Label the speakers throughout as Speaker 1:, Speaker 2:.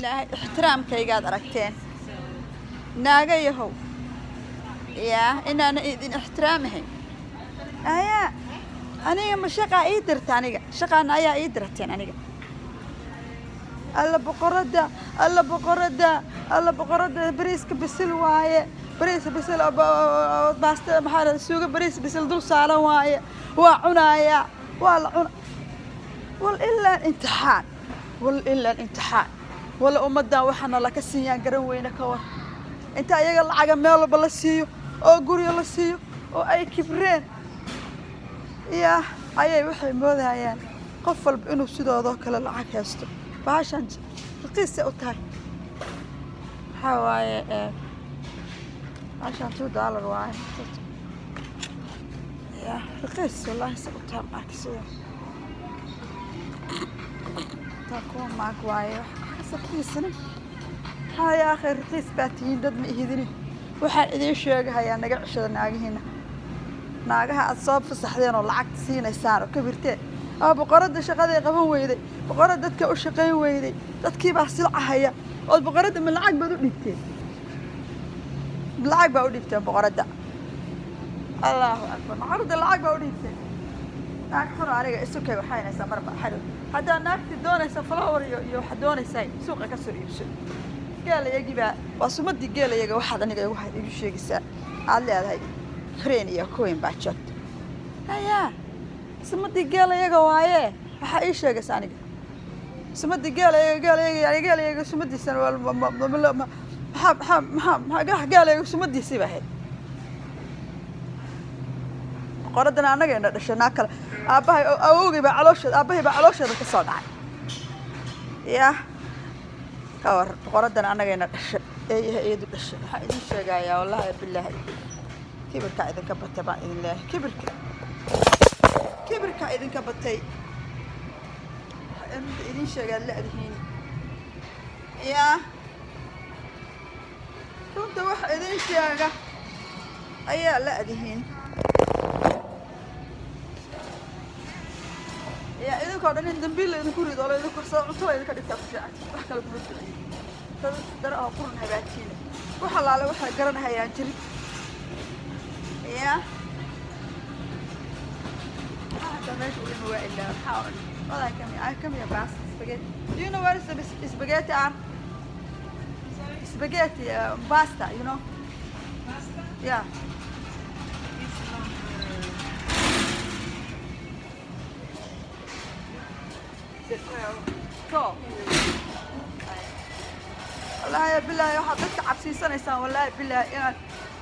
Speaker 1: ilaahay ixtiraamkaygaad aragteen naaga yahow yaa inaana idin ixtiraamahayn ayaa aniga ma shaqaa ii dirta aniga shaqaana ayaa ii dirteen aniga alla boqorada bariiska bisil waaye bariis bisil baasta maxaa suuga bariis bisil dul saaran waaye waa cunaaya waa la cuna wal ilaa imtixaan wala ummadan waxaana la ka siiyaan garan weyne ka war inta ayaga lacaga meel walba la siiyo oo guriga la siiyo oo ay kibreen yaa ayay waxay moodayaan qof walba inuu sidoodoo kale lacag haysto baashan raqiis u tahay waxaa waaye baashan $2 waaye yaa raqiis wallaahi se u tahay maakisida تكون معك وايا حسب كيسنا هاي آخر رخيص باتين دد مئهدني وحال إذا يشيغ هيا نقع عشر ناقي هنا ناقها أتصاب في الصحدين واللعق تسينا يسارو كبيرتين بقرد شقادي قبون ويدي بقرد ددك أشقين ويدي ددكي بحسلعة هيا والبقرد من العق بدو نبتين بالعق بدو نبتين بقرد دا الله أكبر معرض العق بدو نبتين أكثر عليك السكة وحين يسمر بحلو هذا ناكتي دونيسا فلاور يو حدونيساي سوق كسر يبشر قال يجي بقى وسمدي قال يجي واحد أنا واحد يمشي يسا على هاي خرين يا كوين باتشت هيا سمدي قال يجي وايه حايش يجي ساني سمدي قال يجي سمدي سنة ولا قال يجي سمدي سيبه هاي قردنا أنا جينا دشنا كلا أباهي أوجي بعلوش أباهي بعلوش هذا كصادع يا كور قردنا أنا جينا دش إيه دش إيش جاية والله بالله كبر كائد كبرت بقى الله كبر كائد كبرتي إيش جاي لا دهين يا كنت واحد إيش جاي أيه لا دهين يا إذا كان عندنا دمبيل إذا كوري دولة إذا كورس عطوا إذا كان يتابع شيء وحكى لك بدري ترى أقولن هباتين وحلا على وحلا قرن هيا جري يا هذا ما يقول إنه إلا حاول والله كم يا باس spaghetti. Do you know where is the spaghetti are? Spaghetti pasta, you know? Pasta? Yeah. والله بالله واحد بتعب سنة والله بالله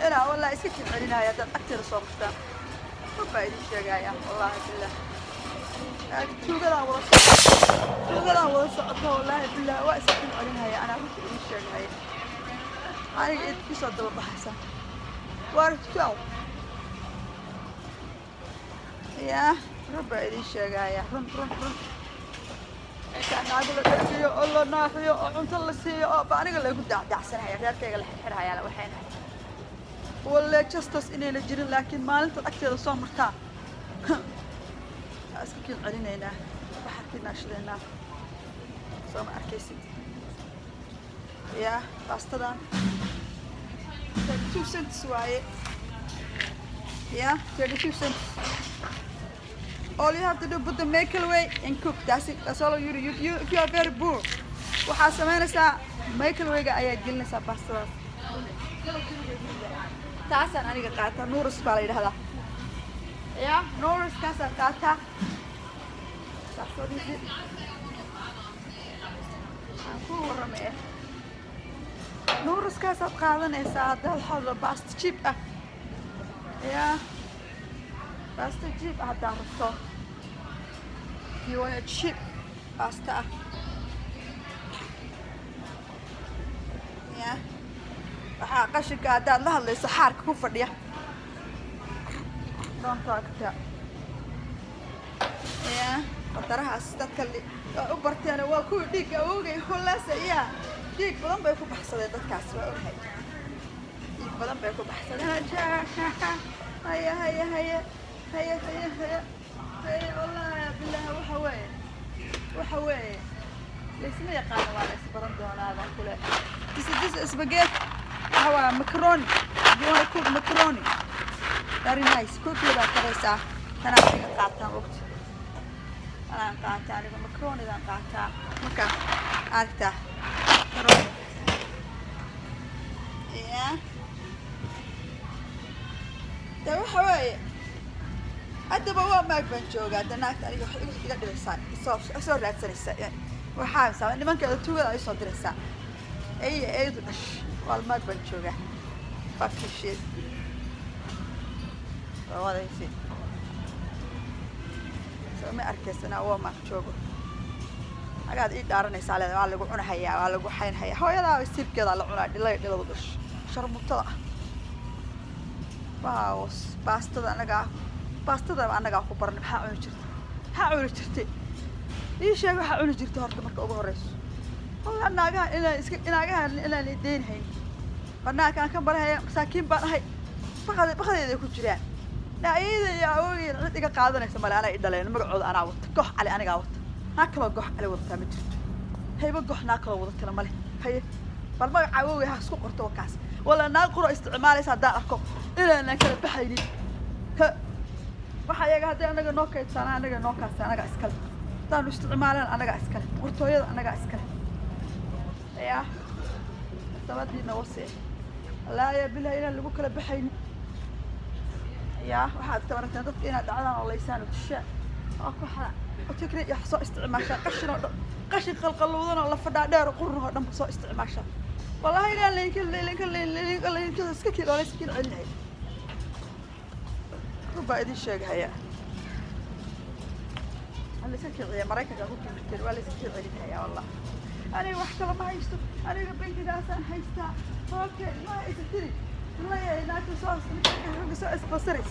Speaker 1: أنا والله سكت علينا يا دم أكثر صوبته ما بعيد شيء جاية والله بالله شو قدر والله صعبته والله بالله واسكت علينا يا أنا ما شيء جاية أنا قلت في صدر بحسن وارجعوا يا ربع لي شيء جاية رن كان أقول لك يا الله نافي وأنت الله سي بعدين قال لي قد دعسنا هي غيرك قال حرها يا وحين ولا جستس إني نجري لكن ما أنت أكثر صوم مرتاح أسكين علينا هنا بحكينا شلنا صوم أركيسي يا باستدان 32 cents واي يا 32 cents. All you have to do put the microwave and cook. That's it. That's all you do. If you are very poor, waxaa sameynaysaa microwave ayaa gelinaysaa pastadaas. Taasaan aniga qaataa noodles baa la yidhahdaa. Yeah, noodles kaasaan qaataa. That's what is it. Aan ku warramay. Noodles kaasaad qaadanaysaa haddaad xawlo pasta chip ah. Yeah. Pasta chip haddaad rabto. If you want a chip pasta. Yeah. waxaa qashinka haddaad la hadlayso xaarka ku fadhiya. Don't talk to that. Yeah. qatarahaas dadka u barteen waa kuwii dhiigga oogay hollaasa iyaa dhiig badan bay ku baxsadeen dadkaas waa ogahay. dhiig badan bay ku baxsadeen. هيا والله بالله وحوي ليش ما يقال ولا يسبرن دون هذا spaghetti هو macaroni you want to cook macaroni very nice cook ولا كريسة أنا أحتاج قاطع وقت أنا قاطع أنا macaroni ده قاطع مكان أرتاح macaroni yeah ده حواي هذا بوا ما بنشوف هذا ناك أنا يقدر يصير صار لا تصير يعني وحاول سوا إني ما كده توجد أي صوت رسا أي والله ما بنشوفه فك الشيء هذا يصير سو ما أركز أنا أول ما بشوفه أقعد يدارني سالة وعلى جوعنا هيا وعلى جوحين هيا هو يلا يصير كذا على عنا دلا ودش شرب مطلع باوس باستا أنا قاعد كبرني بحاول جرت إيش يا بحاول جرت هارك مركب بهرس هو أنا قاعد إلى الدين هين فأنا كان برا مساكين برا هاي بخذ يدي كجريان لا إذا يا أوي عندك قاعدة نسمع أنا إدلين مقعد أنا وط قح على أنا قاعد ناكل قح على وط تامج هي بقح ناكل وط كلام ماله هي فالما عوي هسكو قرطة وكاس ولا ناقر استعمال صدق أكو إلى أنا كلا بحيلي waxaa hadii anaga noo kaydsanaa anaga noo kaasa anaga iskale hadaan isticmaalan anaga iskale wartooyada anaga iskale yaa sabadiina wasi laa ya bilaha inaan lagu kala baxayn yaa waxaad tabartaan dadka inaad dhacdaan oo laysaan tishaa oo ku xala oo tikri iyo soo isticmaashaa qashin qalqalowdan oo la fadhaa dheer qurun oo dhan soo isticmaashaa wallahi inaan leeyahay iska kiilo la iska celinahay بعدين شيء هيا أنا سكر يا مريكا قبل كمشتري ولا سكر عليك هيا والله أنا وحكي ما هيستو أنا بنت داسان هيستا أوكي ما يستري والله يا ناس صوص رج صوص بصريس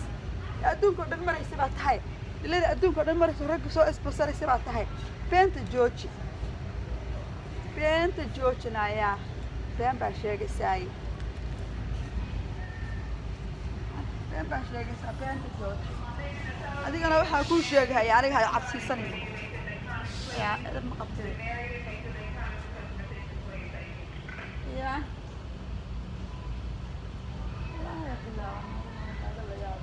Speaker 1: أدون كده مرة سبعة هاي اللي أدون كده مرة رج صوص بصريس سبعة هاي بنت جوتشي نايا بنت باشيك ساي بان sheegaysaa beenta joog adigana waxa ku sheegay aniga hay cabsiisan yaa idin ma qabtay yaa yaa bilaa hada la yaab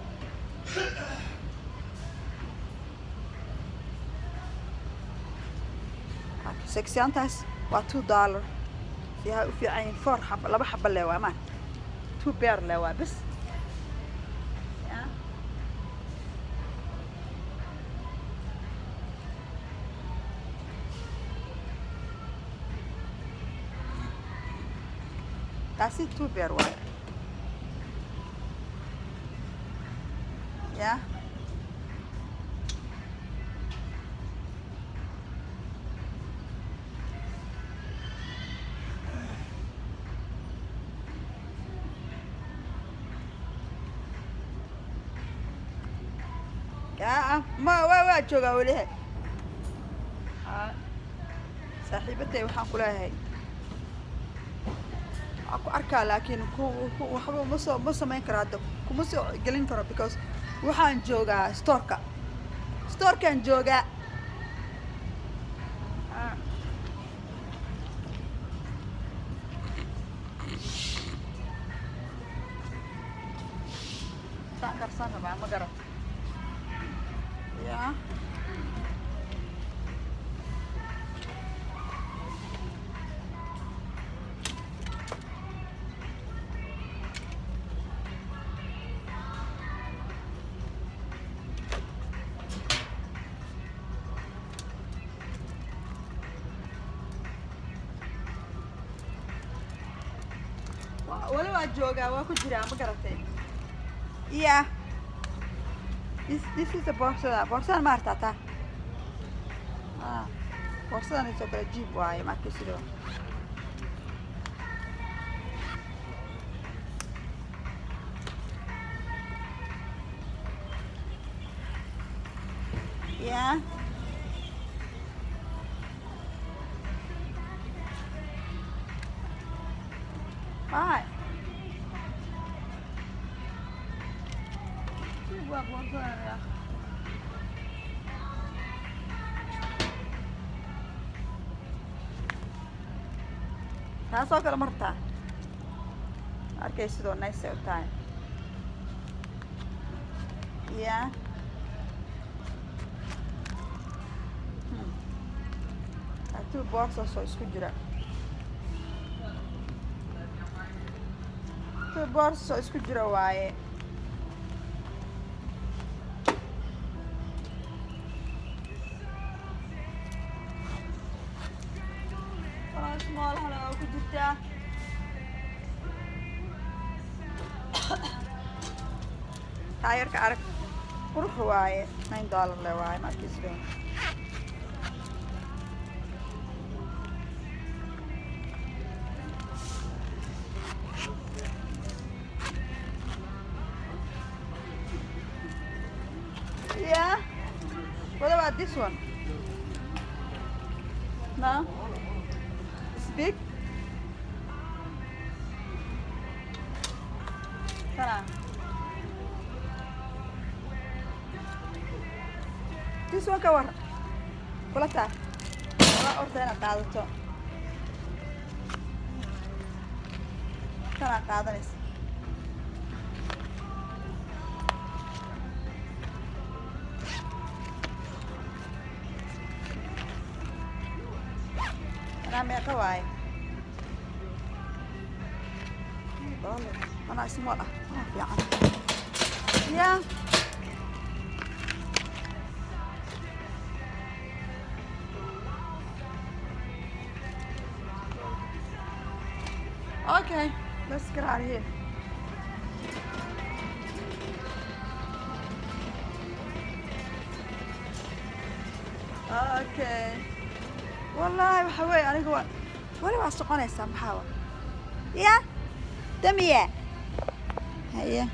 Speaker 1: seksiantaas waa $2 si ha u fiican 4 xab laba xab leewa ma 2 beer leewa bas That's it, 2 bear one. Yeah. Yeah, ما جوجا ولا هي. صاحبتي waxaan ku leeyahay aku arkaa laakiin waxba ma samayn karo hadda kuma soo gelin karo because waxaan joogaa storekan joogaa karsan rabaa ma garan yaa wala waa joogaa waa ku jiraa ma garatay yeah this is the borsada ma artata borsadan isoo kale jiib waaye markii sidoo yeah Hi. taasoo kale martaa arkay sidoo nice u tahay yeah two boxes oo isku jira two boxes oo isku jira waaye small hala ku jirta taayirka arag qurux waaye $9 le waaye markiis weyn yeah what about this one no it's big this one ka war kula taa waa ordayna qaadato kana qaadanaysa أنا meeqa waaye أنا small fiican yeah okay let's get out of here okay والله وحوي أنا هو ولا واسقنا السمحة يا دمية هيا